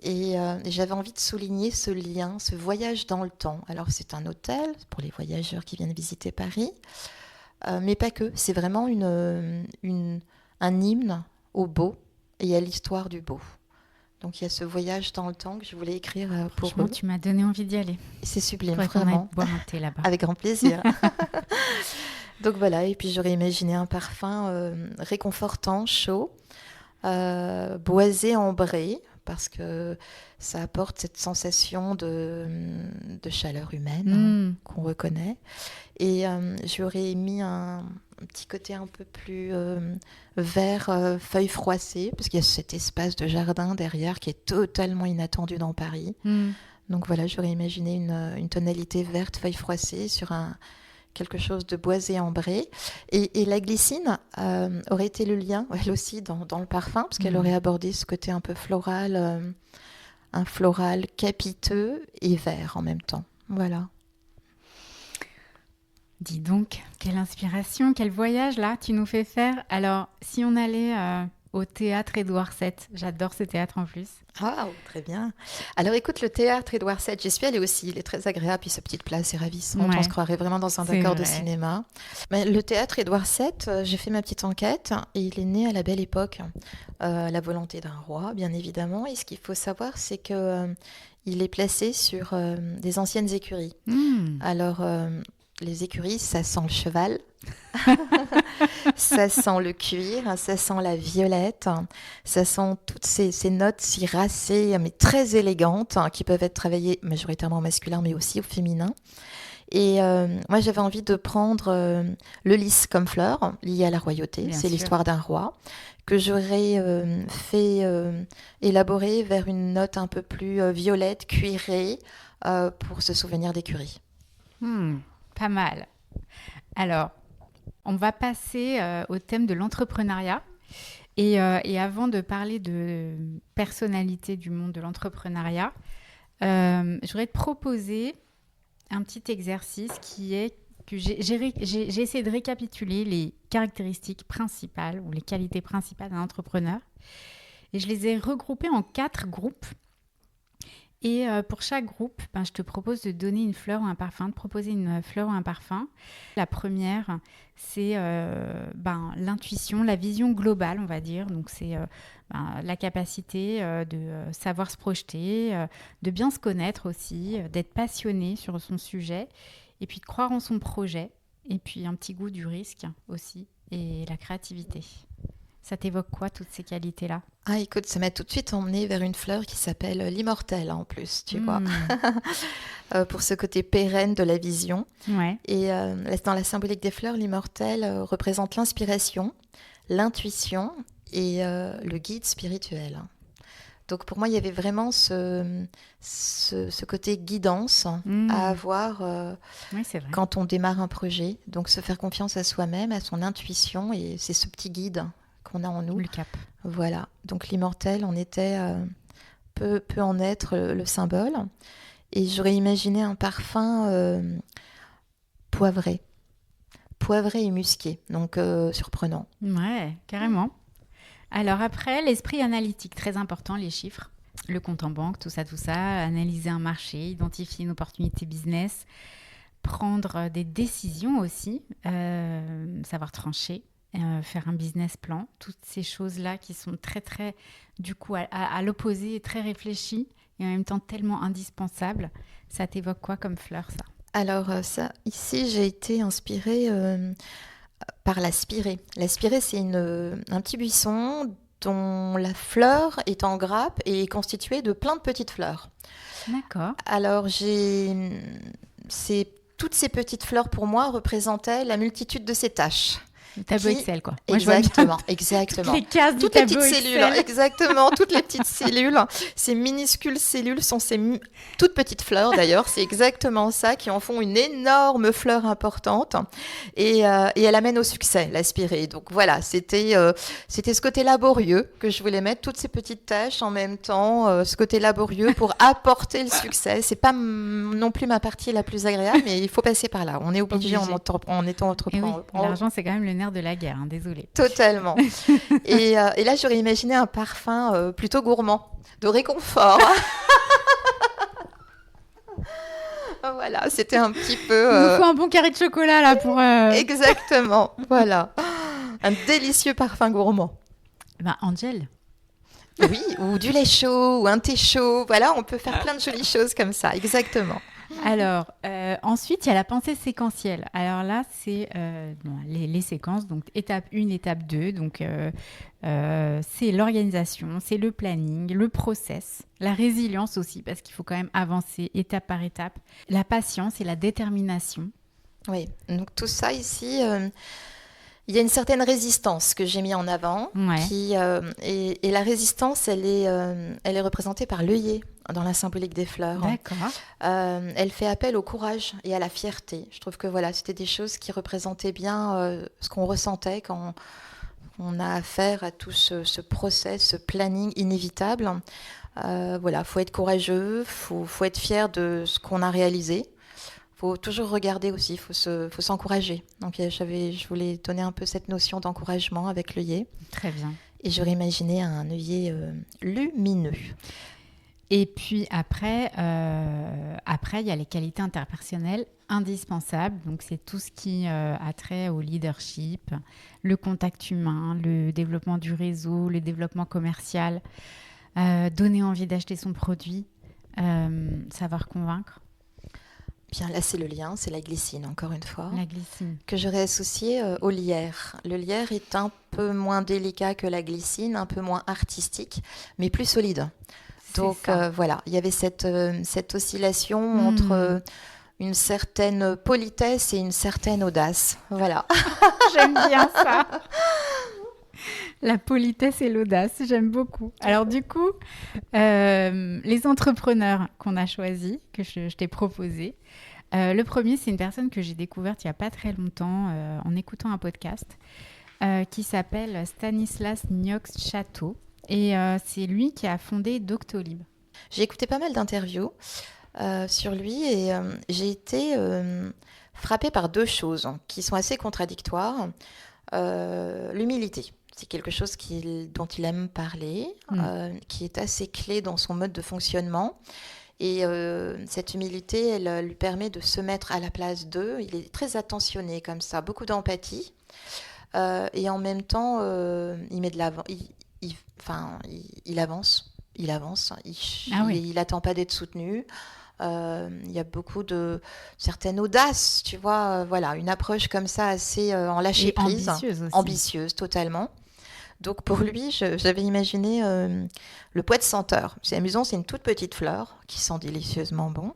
Et j'avais envie de souligner ce lien, ce voyage dans le temps. Alors, c'est un hôtel pour les voyageurs qui viennent visiter Paris, mais pas que. C'est vraiment un hymne au beau et à l'histoire du beau. Donc, il y a ce voyage dans le temps que je voulais écrire pour Franchement, eux. tu m'as donné envie d'y aller. C'est sublime, Faudrait qu'on aille vraiment, boire un thé là-bas. avec grand plaisir. Donc voilà, et puis j'aurais imaginé un parfum réconfortant, chaud, boisé, ambré, parce que ça apporte cette sensation de chaleur humaine Hmm. qu'on reconnaît. Et j'aurais mis un petit côté un peu plus vert, feuilles froissées, parce qu'il y a cet espace de jardin derrière qui est totalement inattendu dans Paris. Hmm. Donc voilà, j'aurais imaginé une tonalité verte, feuilles froissées sur quelque chose de boisé ambré. Et la glycine aurait été le lien, elle aussi, dans le parfum, parce qu'elle Hmm. aurait abordé ce côté un peu floral, un floral capiteux et vert en même temps. Voilà. Dis donc, quelle inspiration, quel voyage là tu nous fais faire. Alors, si on allait au théâtre Édouard VII, j'adore ce théâtre en plus. Ah, très bien. Alors écoute, le théâtre Édouard VII, j'y suis allée aussi, il est très agréable, puis sa petite place est ravissante, on se Ouais, croirait vraiment dans un c'est décor de vrai. cinéma. Mais le théâtre Édouard VII, j'ai fait ma petite enquête, et il est né à la Belle Époque, à la volonté d'un roi, bien évidemment, et ce qu'il faut savoir, c'est que il est placé sur des anciennes écuries. Hmm. Alors, les écuries, ça sent le cheval, ça sent le cuir, ça sent la violette, ça sent toutes ces notes si racées, mais très élégantes, qui peuvent être travaillées majoritairement au masculin, mais aussi au féminin. Et moi, j'avais envie de prendre le lys comme fleur, lié à la royauté, Bien c'est sûr. l'histoire d'un roi, que j'aurais fait élaborer vers une note un peu plus violette, cuirée, pour se souvenir d'écurie. Hmm. Pas mal. Alors, on va passer au thème de l'entrepreneuriat. Et avant de parler de personnalité du monde de l'entrepreneuriat, je voudrais te proposer un petit exercice qui est que j'ai essayé de récapituler les caractéristiques principales ou les qualités principales d'un entrepreneur. Et je les ai regroupées en 4 groupes. Et pour chaque groupe, je te propose de donner une fleur ou un parfum, de proposer une fleur ou un parfum. La première, c'est l'intuition, la vision globale, on va dire. Donc, c'est la capacité de savoir se projeter, de bien se connaître aussi, d'être passionné sur son sujet, et puis de croire en son projet, et puis un petit goût du risque aussi, et la créativité. Ça t'évoque quoi, toutes ces qualités-là? Ah, écoute, ça m'a tout de suite emmené vers une fleur qui s'appelle l'immortelle, en plus, tu vois, pour ce côté pérenne de la vision. Ouais. Et dans la symbolique des fleurs, l'immortelle représente l'inspiration, l'intuition et le guide spirituel. Donc pour moi, il y avait vraiment ce côté guidance à avoir Oui, c'est vrai. quand on démarre un projet. Donc se faire confiance à soi-même, à son intuition, et c'est ce petit guide qu'on a en nous. Le cap. Voilà, donc l'immortel, on était, peut en être le symbole. Et j'aurais imaginé un parfum poivré et musqué, donc surprenant. Ouais, carrément. Alors après, l'esprit analytique, très important, les chiffres, le compte en banque, tout ça, analyser un marché, identifier une opportunité business, prendre des décisions aussi, savoir trancher, faire un business plan, toutes ces choses-là qui sont très, très, du coup, à l'opposé, très réfléchies et en même temps tellement indispensables. Ça t'évoque quoi comme fleur, ça? Alors ça, ici, j'ai été inspirée par l'aspirée. L'aspirée, c'est un petit buisson dont la fleur est en grappe et est constituée de plein de petites fleurs. D'accord. Alors, toutes ces petites fleurs, pour moi, représentaient la multitude de ces tâches. Tableau Excel, quoi. Moi, exactement. Toutes les cases du toutes les tableau petites Excel. cellules, exactement, toutes les petites cellules, ces minuscules cellules sont ces toutes petites fleurs d'ailleurs, c'est exactement ça qui en font une énorme fleur importante et elle amène au succès, l'aspirée. Donc voilà, c'était ce côté laborieux que je voulais mettre, toutes ces petites tâches en même temps, ce côté laborieux pour apporter le succès. C'est pas non plus ma partie la plus agréable, mais il faut passer par là. On est obligé en étant entrepreneur. Oui, l'argent, c'est quand même le nerf de la guerre, hein, désolée. Totalement. Et là, j'aurais imaginé un parfum plutôt gourmand, de réconfort. Voilà, c'était un petit peu... Il nous faut un bon carré de chocolat, là, pour... Exactement, voilà. Un délicieux parfum gourmand. Angel. Oui, ou du lait chaud, ou un thé chaud. Voilà, on peut faire plein de jolies choses comme ça, exactement. Alors, ensuite, il y a la pensée séquentielle. Alors là, c'est les séquences, donc étape 1, étape 2. Donc, c'est l'organisation, c'est le planning, le process, la résilience aussi, parce qu'il faut quand même avancer étape par étape. La patience et la détermination. Oui, donc tout ça ici... il y a une certaine résistance que j'ai mis en avant, et la résistance, elle est représentée par l'œillet dans la symbolique des fleurs. D'accord. Elle fait appel au courage et à la fierté. Je trouve que voilà, c'était des choses qui représentaient bien ce qu'on ressentait quand on a affaire à tout ce process, ce planning inévitable. Voilà, faut être courageux, faut être fier de ce qu'on a réalisé. Faut toujours regarder aussi, faut s'encourager. Donc je voulais donner un peu cette notion d'encouragement avec l'œillet. Très bien. Et j'aurais imaginé un œillet lumineux. Et puis après, il y a les qualités interpersonnelles indispensables. Donc, c'est tout ce qui a trait au leadership, le contact humain, le développement du réseau, le développement commercial, donner envie d'acheter son produit, savoir convaincre. Bien, là, c'est le lien, c'est la glycine, encore une fois. La glycine. Que j'aurais associé au lierre. Le lierre est un peu moins délicat que la glycine, un peu moins artistique, mais plus solide. Donc voilà, il y avait cette oscillation entre une certaine politesse et une certaine audace. Voilà. J'aime bien ça. La politesse et l'audace, j'aime beaucoup. Alors du coup, les entrepreneurs qu'on a choisis, que je t'ai proposés, le premier, c'est une personne que j'ai découverte il n'y a pas très longtemps en écoutant un podcast. qui s'appelle Stanislas Niocks-Chateau. Et c'est lui qui a fondé Doctolib. J'ai écouté pas mal d'interviews sur lui et j'ai été frappée par deux choses qui sont assez contradictoires. L'humilité, c'est quelque chose dont il aime parler, qui est assez clé dans son mode de fonctionnement. Et cette humilité, elle lui permet de se mettre à la place d'eux. Il est très attentionné comme ça, beaucoup d'empathie. Et en même temps, il met de l'avant. Il avance. Il avance. Il n'attend pas d'être soutenu. Il y a beaucoup de certaines audaces, tu vois. Voilà, une approche comme ça assez en lâcher prise. Ambitieuse aussi. Ambitieuse, totalement. Donc pour lui, j'avais imaginé le pois de senteur. C'est amusant, c'est une toute petite fleur qui sent délicieusement bon.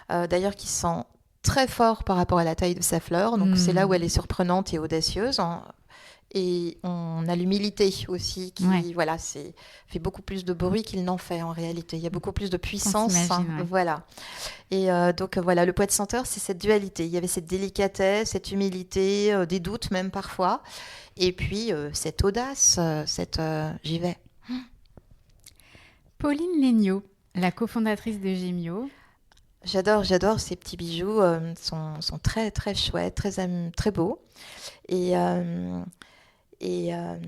D'ailleurs, qui sent très fort par rapport à la taille de sa fleur. Donc c'est là où elle est surprenante et audacieuse. Et on a l'humilité aussi qui fait beaucoup plus de bruit qu'il n'en fait en réalité. Il y a beaucoup plus de puissance. Voilà. Et donc voilà, le pois de senteur, c'est cette dualité. Il y avait cette délicatesse, cette humilité, des doutes même parfois. Et puis cette audace, j'y vais. Pauline Léniaud, la cofondatrice de Gemio. J'adore ces petits bijoux. Sont très très chouettes, très beaux. Et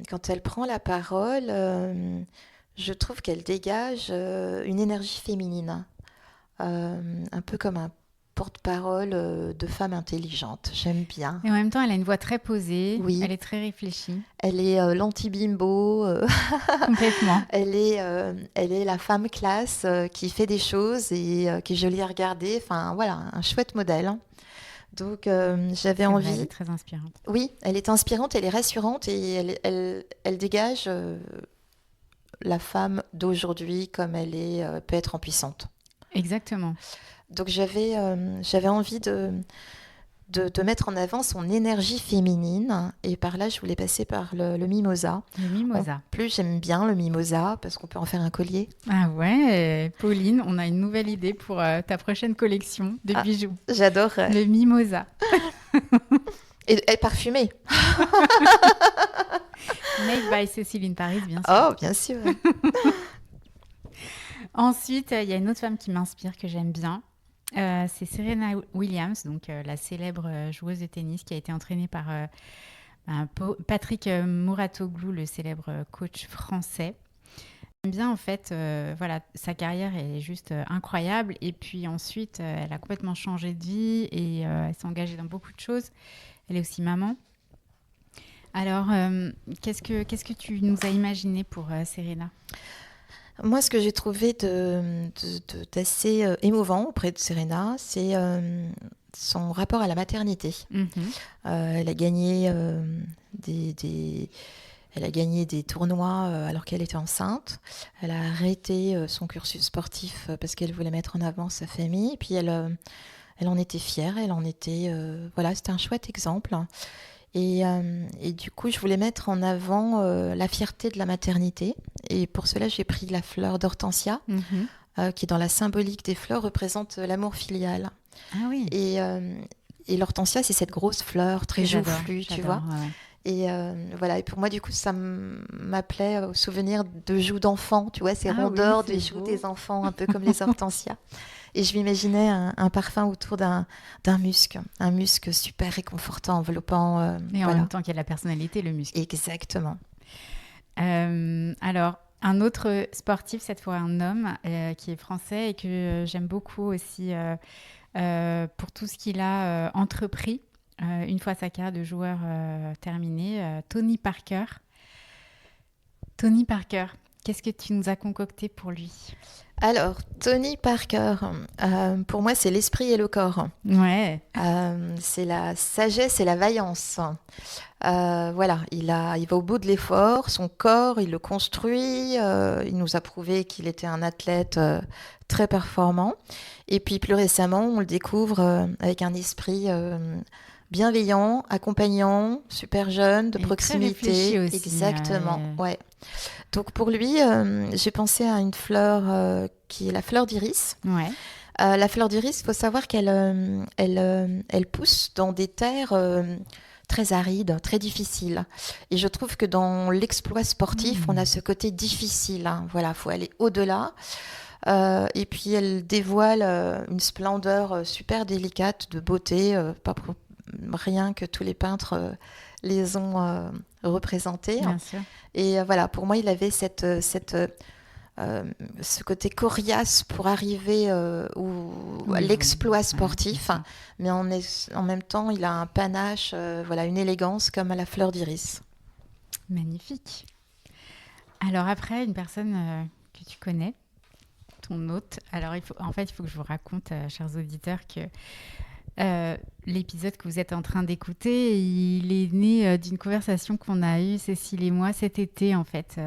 quand elle prend la parole, je trouve qu'elle dégage une énergie féminine, un peu comme un porte-parole de femme intelligente. J'aime bien. Et en même temps, elle a une voix très posée. Oui. Elle est très réfléchie. Elle est l'anti-bimbo. Complètement. Elle est la femme classe qui fait des choses et qui est jolie à regarder. Enfin, voilà, un chouette modèle. Donc, j'avais envie... Elle est très inspirante. Oui, elle est inspirante, elle est rassurante et elle dégage la femme d'aujourd'hui comme elle peut être puissante. Exactement. Donc, j'avais envie de mettre en avant son énergie féminine et par là, je voulais passer par le mimosa. Le mimosa. En plus, j'aime bien le mimosa parce qu'on peut en faire un collier. Ah ouais, Pauline, on a une nouvelle idée pour ta prochaine collection de bijoux. J'adore. Le mimosa. Et parfumé. Made by Céciline Paris, bien sûr. Oh, bien sûr. Ensuite, il y a une autre femme qui m'inspire, que j'aime bien. C'est Serena Williams, donc la célèbre joueuse de tennis qui a été entraînée par Patrick Mouratoglou, le célèbre coach français. J'aime bien en fait, sa carrière est juste incroyable. Et puis ensuite, elle a complètement changé de vie et elle s'est engagée dans beaucoup de choses. Elle est aussi maman. Alors, qu'est-ce que tu nous as imaginé pour Serena ? Moi, ce que j'ai trouvé d'assez émouvant auprès de Serena, c'est son rapport à la maternité. Elle a gagné des tournois alors qu'elle était enceinte. Elle a arrêté son cursus sportif parce qu'elle voulait mettre en avant sa famille. Et puis elle en était fière. C'était un chouette exemple. Et du coup, je voulais mettre en avant la fierté de la maternité. Et pour cela, j'ai pris la fleur d'hortensia, qui, dans la symbolique des fleurs, représente l'amour filial. Ah oui. Et l'hortensia, c'est cette grosse fleur très joufflue, tu vois. Ouais. Et voilà. Et pour moi, du coup, ça m'appelait au souvenir de joues d'enfants, tu vois, ces rondeurs des joues des enfants, un peu comme les hortensias. Et je m'imaginais un parfum autour d'un musc, un musc super réconfortant, enveloppant. Et en même temps qu'il y a de la personnalité, le musc. Exactement. Alors, un autre sportif, cette fois un homme, qui est français et que j'aime beaucoup aussi pour tout ce qu'il a entrepris une fois sa carrière de joueur terminée, Tony Parker. Tony Parker, qu'est-ce que tu nous as concocté pour lui ? Alors, Tony Parker, pour moi, c'est l'esprit et le corps. Ouais. C'est la sagesse et la vaillance. Il va au bout de l'effort. Son corps, il le construit. Il nous a prouvé qu'il était un athlète très performant. Et puis, plus récemment, on le découvre avec un esprit bienveillant, accompagnant, super jeune, de proximité. Très réfléchi aussi. Exactement, ouais. Donc pour lui, j'ai pensé à une fleur qui est la fleur d'iris. Ouais. La fleur d'iris, il faut savoir qu'elle pousse dans des terres très aride, très difficile. Et je trouve que dans l'exploit sportif, on a ce côté difficile. Voilà, faut aller au-delà. Et puis elle dévoile une splendeur super délicate, de beauté, pas pour rien que tous les peintres les ont représentés. Bien sûr. Et voilà, pour moi, il avait ce côté coriace pour arriver à l'exploit sportif, mais en même temps, il a un panache, voilà, une élégance comme à la fleur d'iris. Magnifique. Alors après, une personne que tu connais, ton hôte. Alors, il faut que je vous raconte, chers auditeurs, que l'épisode que vous êtes en train d'écouter, il est né d'une conversation qu'on a eue, Cécile et moi, cet été, en fait,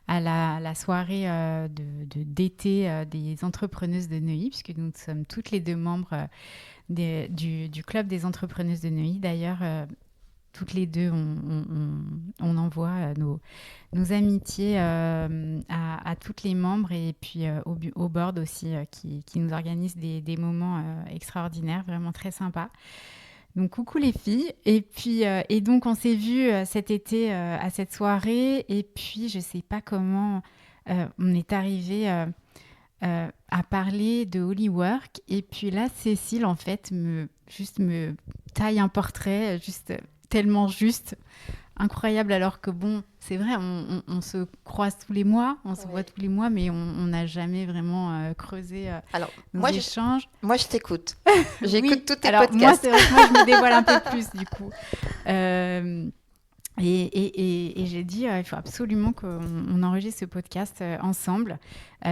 à la soirée d'été des entrepreneuses de Neuilly, puisque nous sommes toutes les deux membres du club des entrepreneuses de Neuilly. D'ailleurs, toutes les deux, on envoie nos amitiés à toutes les membres et puis au board aussi qui nous organise des moments extraordinaires, vraiment très sympas. Donc coucou les filles. Et puis et donc on s'est vus cet été à cette soirée et puis je sais pas comment on est arrivé à parler de Holywork et puis là Cécile en fait me taille un portrait juste tellement juste, incroyable, alors que bon, c'est vrai, on se croise tous les mois, on se voit tous les mois, mais on n'a jamais vraiment creusé nos échanges. Moi, je t'écoute. J'écoute oui, tous tes alors, podcasts. Moi, c'est vrai que moi, je me dévoile un peu plus, du coup. Et j'ai dit, il faut absolument qu'on enregistre ce podcast ensemble.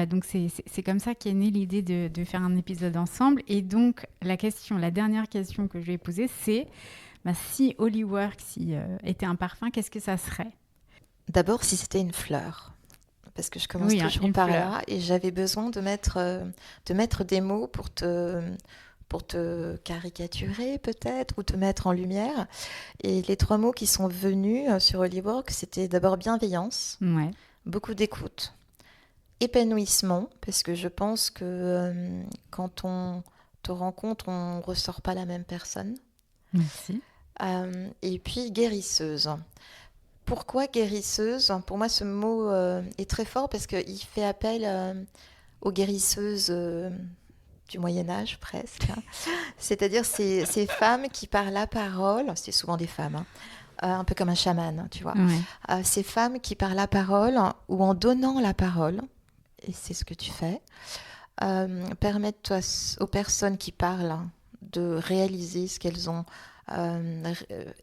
Donc, c'est comme ça qu'est née l'idée de faire un épisode ensemble. Et donc, la dernière question que je vais poser, c'est si Holywork était un parfum, qu'est-ce que ça serait ? D'abord, si c'était une fleur. Parce que je commence toujours par là. Et j'avais besoin de mettre des mots pour te caricaturer peut-être ou te mettre en lumière. Et les 3 mots qui sont venus sur Holywork, c'était d'abord bienveillance, beaucoup d'écoute, épanouissement, parce que je pense que quand on te rencontre, on ne ressort pas la même personne. Merci. Et puis guérisseuse. Pourquoi guérisseuse ? Pour moi, ce mot est très fort parce qu'il fait appel aux guérisseuses du Moyen-Âge presque. C'est-à-dire ces femmes qui par la parole, c'est souvent des femmes, un peu comme un chaman, tu vois. Ces femmes qui par la parole ou en donnant la parole, et c'est ce que tu fais, permettent aux personnes qui parlent de réaliser ce qu'elles ont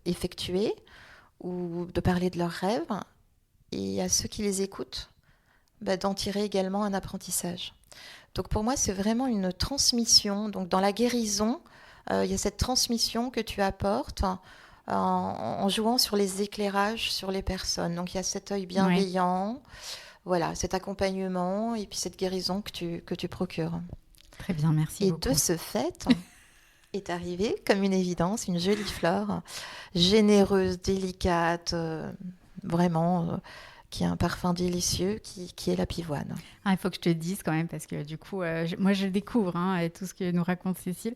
effectué ou de parler de leurs rêves, et à ceux qui les écoutent d'en tirer également un apprentissage. Donc pour moi, c'est vraiment une transmission. Donc dans la guérison, il y a cette transmission que tu apportes en jouant sur les éclairages sur les personnes. Donc il y a cet œil bienveillant, voilà, cet accompagnement et puis cette guérison que tu procures. Très bien, merci beaucoup. Et de ce fait... est arrivée comme une évidence, une jolie fleur, généreuse, délicate, vraiment, qui a un parfum délicieux, qui est la pivoine. Il faut que je te dise quand même, parce que du coup, moi je découvre tout ce que nous raconte Cécile.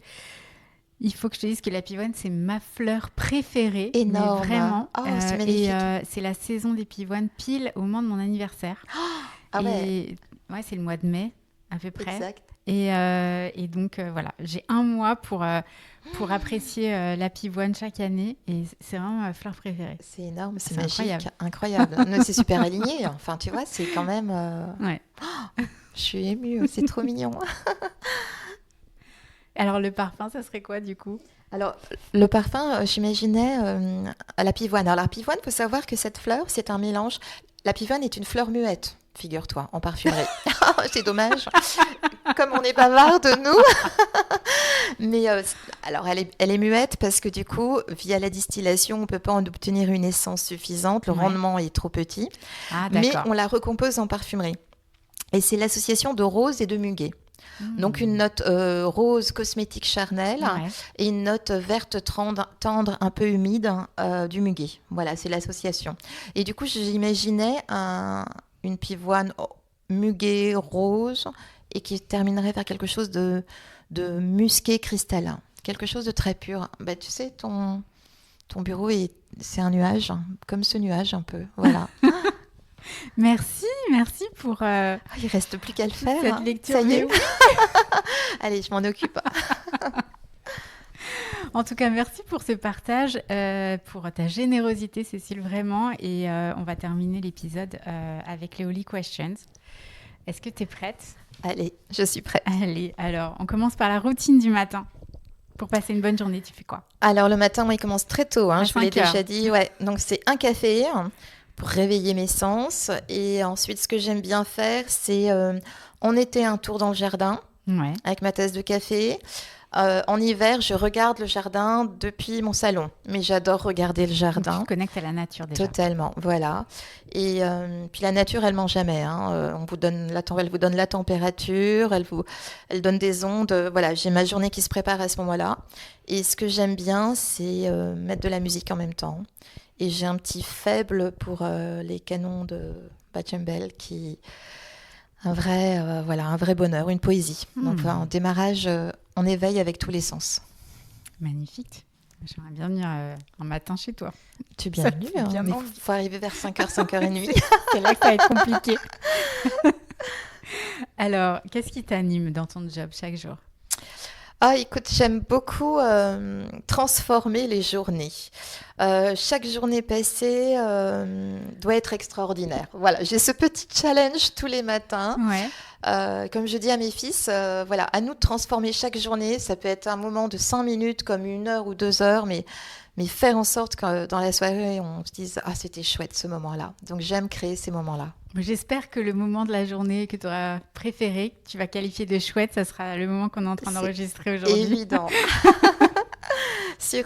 Il faut que je te dise que la pivoine, c'est ma fleur préférée. Énorme. Mais vraiment. C'est magnifique. Et c'est la saison des pivoines, pile au moment de mon anniversaire. Ouais, c'est le mois de mai, à peu près. Exact. Et donc, voilà, j'ai un mois pour apprécier la pivoine chaque année. Et c'est vraiment ma fleur préférée. C'est énorme, c'est magique, incroyable. C'est super aligné. Enfin, tu vois, c'est quand même... je suis émue, c'est trop mignon. Alors, le parfum, ça serait quoi, du coup ? Alors, le parfum, j'imaginais la pivoine. Alors, la pivoine, il faut savoir que cette fleur, c'est un mélange... La pivoine est une fleur muette, figure-toi, en parfumerie. C'est dommage. Comme on est bavard de nous. Mais alors, elle est muette parce que du coup, via la distillation, on ne peut pas en obtenir une essence suffisante. Le rendement est trop petit. Mais on la recompose en parfumerie. Et c'est l'association de rose et de muguet. Donc une note rose cosmétique charnel et une note verte tendre un peu humide du muguet. Voilà, c'est l'association. Et du coup, j'imaginais une pivoine muguet rose et qui terminerait vers quelque chose de musqué cristallin, quelque chose de très pur. Tu sais, ton Ton bureau, c'est un nuage, hein, comme ce nuage un peu. Voilà. Merci pour Il reste plus qu'à le faire. cette lecture. Ça y est. Mais oui. Allez, je m'en occupe. En tout cas, merci pour ce partage, pour ta générosité, Cécile, vraiment. Et on va terminer l'épisode avec les Holy Questions. Est-ce que tu es prête? Allez, je suis prête. Allez, alors, on commence par la routine du matin. Pour passer une bonne journée, tu fais quoi? Alors, le matin, moi, il commence très tôt. À Je vous l'ai 5 heures. déjà dit. Ouais. Donc, c'est un café pour réveiller mes sens. Et ensuite, ce que j'aime bien faire, c'est en été un tour dans le jardin Ouais. avec ma tasse de café. En hiver, je regarde le jardin depuis mon salon. Mais j'adore regarder le Donc, tu jardin. te connectes à la nature déjà. Totalement, voilà. Et puis la nature, elle ment jamais. On vous donne elle vous donne la température, elle donne des ondes. Voilà, j'ai ma journée qui se prépare à ce moment-là. Et ce que j'aime bien, c'est mettre de la musique en même temps. Et j'ai un petit faible pour les canons de Pachelbel un vrai bonheur, une poésie. Donc, voilà, un démarrage en éveil avec tous les sens. Magnifique. J'aimerais bien venir un matin chez toi. Tu es Ça me bienvenue, fait bien mais envie. il faut arriver vers 5h, 5h30. C'est là que ça va être compliqué. Alors, qu'est-ce qui t'anime dans ton job chaque jour? Écoute, j'aime beaucoup transformer les journées. Chaque journée passée doit être extraordinaire. Voilà, j'ai ce petit challenge tous les matins. Ouais. Comme je dis à mes fils, voilà, à nous de transformer chaque journée. Ça peut être un moment de 5 minutes, comme 1 heure ou 2 heures, mais faire en sorte que dans la soirée, on se dise « Ah, c'était chouette ce moment-là ». Donc, j'aime créer ces moments-là. J'espère que le moment de la journée que tu auras préféré, que tu vas qualifier de chouette, ça sera le moment qu'on est en train d'enregistrer aujourd'hui. Évident. Sûr.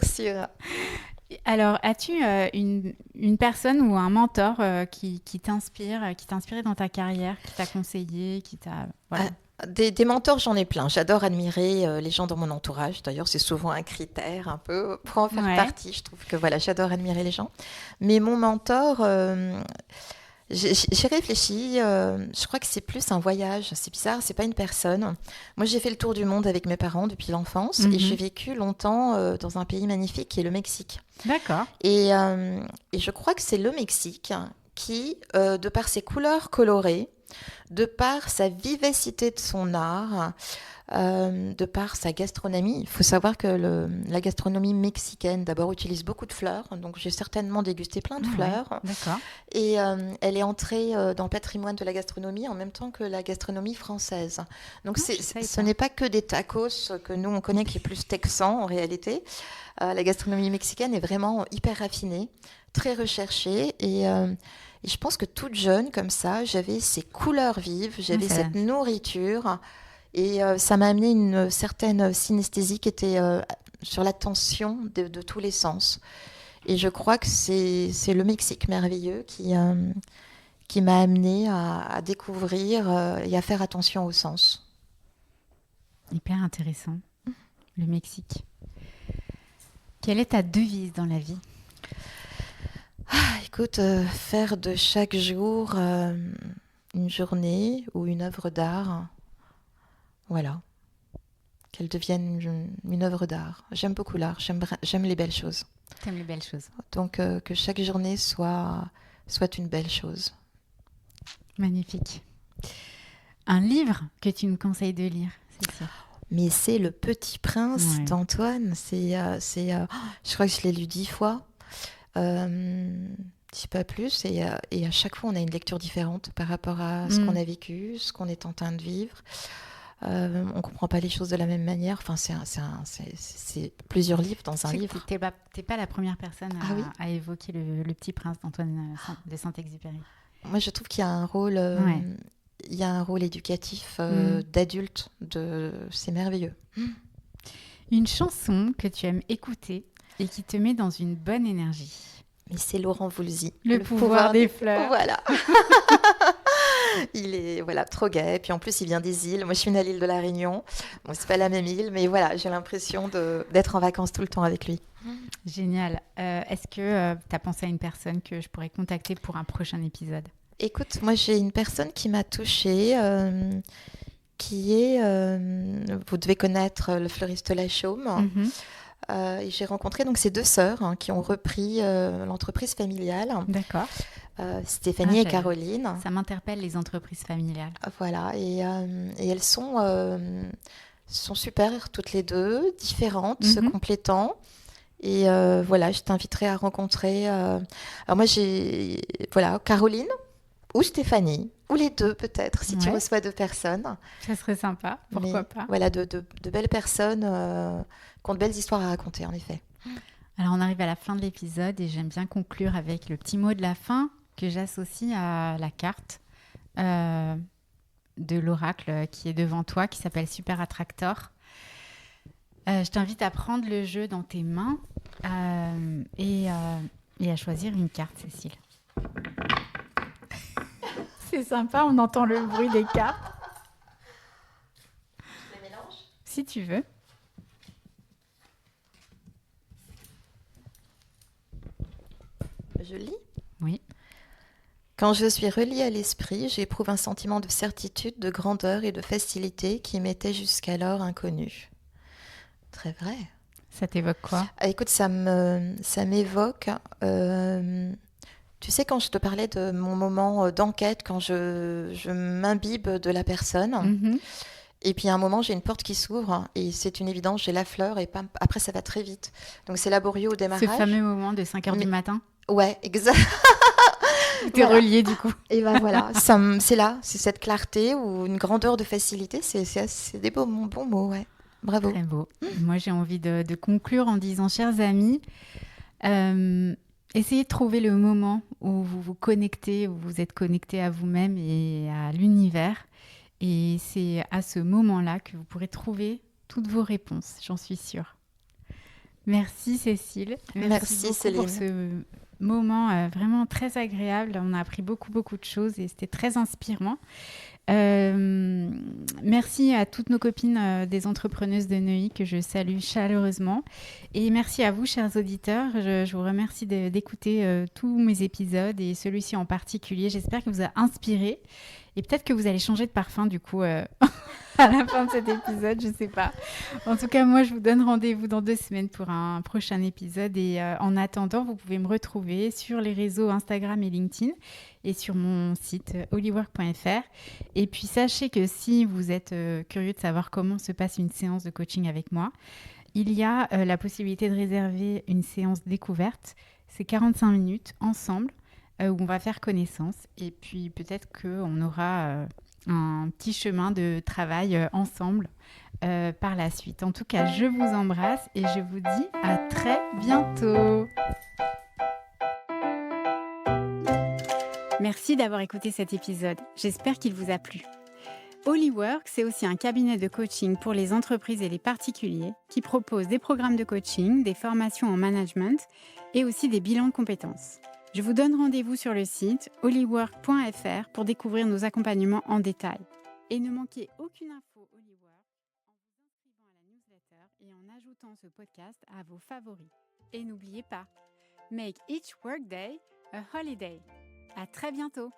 Alors, as-tu une personne ou un mentor qui t'inspire, qui t'a inspiré dans ta carrière, qui t'a conseillé, qui t'a... Voilà. Des mentors, j'en ai plein. J'adore admirer les gens dans mon entourage. D'ailleurs, c'est souvent un critère un peu pour en faire partie. Je trouve que voilà, j'adore admirer les gens. Mais mon mentor, j'ai réfléchi. Je crois que c'est plus un voyage. C'est bizarre, c'est pas une personne. Moi, j'ai fait le tour du monde avec mes parents depuis l'enfance et j'ai vécu longtemps dans un pays magnifique qui est le Mexique. D'accord. Et je crois que c'est le Mexique qui, de par ses couleurs colorées, de par sa vivacité de son art, de par sa gastronomie. Il faut savoir que la gastronomie mexicaine, d'abord, utilise beaucoup de fleurs. Donc, j'ai certainement dégusté plein de fleurs. Ouais, d'accord. Et elle est entrée dans le patrimoine de la gastronomie en même temps que la gastronomie française. Donc, ce n'est pas que des tacos que nous, on connaît, qui est plus texan en réalité. La gastronomie mexicaine est vraiment hyper raffinée, très recherchée. Et je pense que toute jeune, comme ça, j'avais ces couleurs vives, j'avais cette nourriture. Et ça m'a amené une certaine synesthésie qui était sur l'attention de tous les sens. Et je crois que c'est le Mexique merveilleux qui m'a amené à découvrir et à faire attention aux sens. Hyper intéressant, le Mexique. Quelle est ta devise dans la vie? Écoute, faire de chaque jour une journée ou une œuvre d'art. Voilà. Qu'elle devienne une œuvre d'art. J'aime beaucoup l'art, j'aime les belles choses. T'aimes les belles choses. Donc, que chaque journée soit une belle chose. Magnifique. Un livre que tu me conseilles de lire, c'est ça? Mais c'est Le Petit Prince d'Antoine. Je crois que je l'ai lu 10 fois. Si pas plus. Et à chaque fois, on a une lecture différente par rapport à ce qu'on a vécu, ce qu'on est en train de vivre. On ne comprend pas les choses de la même manière. Enfin, c'est plusieurs livres dans un livre. Tu n'es pas la première personne à évoquer le Petit Prince d'Antoine de Saint-Exupéry. Moi, je trouve qu'il y a un rôle, il y a un rôle éducatif d'adulte. C'est merveilleux. Une chanson que tu aimes écouter et qui te met dans une bonne énergie. Mais c'est Laurent Voulzy. Le pouvoir des fleurs. Voilà. Il est trop gai. Et puis en plus, il vient des îles. Moi, je suis née à l'île de la Réunion. Bon, c'est pas la même île, mais voilà, j'ai l'impression d'être en vacances tout le temps avec lui. Génial. Est-ce que tu as pensé à une personne que je pourrais contacter pour un prochain épisode? Écoute, moi, j'ai une personne qui m'a touchée, qui est... vous devez connaître le fleuriste Lachaume. Et j'ai rencontré donc ces deux sœurs qui ont repris l'entreprise familiale, D'accord. Stéphanie et Ah, Caroline. ça m'interpelle, les entreprises familiales. Voilà, et elles sont super toutes les deux, différentes, se Mhm. complétant. Et voilà, je t'inviterai à rencontrer. Alors moi, j'ai voilà Caroline ou Stéphanie, ou les deux peut-être, si tu Ouais, reçois deux personnes. ça serait sympa, pourquoi Mais pas. voilà, de belles personnes qui ont de belles histoires à raconter, en effet. Alors on arrive à la fin de l'épisode et j'aime bien conclure avec le petit mot de la fin que j'associe à la carte euh, de l'oracle qui est devant toi, qui s'appelle Super Attractor. Je t'invite à prendre le jeu dans tes mains et à choisir une carte, Cécile. C'est sympa, on entend le bruit des cartes. Je les mélange. Si tu veux. Je lis. Oui. Quand je suis reliée à l'esprit, j'éprouve un sentiment de certitude, de grandeur et de facilité qui m'était jusqu'alors inconnu. Très vrai. Ça t'évoque quoi? Ah, écoute, ça m'évoque. Tu sais, quand je te parlais de mon moment d'enquête, quand je m'imbibe de la personne, Mhm. et puis à un moment, j'ai une porte qui s'ouvre, et c'est une évidence, j'ai la fleur, et pam, après, ça va très vite. Donc, c'est laborieux au Ce fameux démarrage. moment de 5 heures du Mais matin ouais, exact. où t'es Voilà. relié du coup. Et ben voilà, c'est là, c'est cette clarté ou une grandeur de facilité, c'est des bons mots, ouais. Bravo. Très beau. Moi, j'ai envie de conclure en disant, chers amis, euh, essayez de trouver le moment où vous vous connectez, où vous êtes connecté à vous-même et à l'univers. Et c'est à ce moment-là que vous pourrez trouver toutes vos réponses, j'en suis sûre. Merci Cécile. Merci Merci beaucoup pour Céline. ce moment vraiment très agréable. On a appris beaucoup, beaucoup de choses et c'était très inspirant. Euh, Merci à toutes nos copines des entrepreneuses de Neuilly que je salue chaleureusement. Et merci à vous, chers auditeurs. Je vous remercie d'écouter tous mes épisodes et celui-ci en particulier. J'espère qu'il vous a inspiré. Et peut-être que vous allez changer de parfum du coup à la fin de cet épisode, je sais pas. En tout cas, moi, je vous donne rendez-vous dans 2 semaines pour un prochain épisode. Et en attendant, vous pouvez me retrouver sur les réseaux Instagram et LinkedIn et sur mon site holywork.fr. Et puis, sachez que si vous êtes curieux de savoir comment se passe une séance de coaching avec moi, il y a la possibilité de réserver une séance découverte. C'est 45 minutes ensemble où on va faire connaissance. Et puis, peut-être qu'on aura un petit chemin de travail ensemble par la suite. En tout cas, je vous embrasse et je vous dis à très bientôt. Merci d'avoir écouté cet épisode. J'espère qu'il vous a plu. Holywork, c'est aussi un cabinet de coaching pour les entreprises et les particuliers qui propose des programmes de coaching, des formations en management et aussi des bilans de compétences. Je vous donne rendez-vous sur le site holywork.fr pour découvrir nos accompagnements en détail. Et ne manquez aucune info Holywork en vous inscrivant à la newsletter et en ajoutant ce podcast à vos favoris. Et n'oubliez pas, make each workday a holiday. À très bientôt!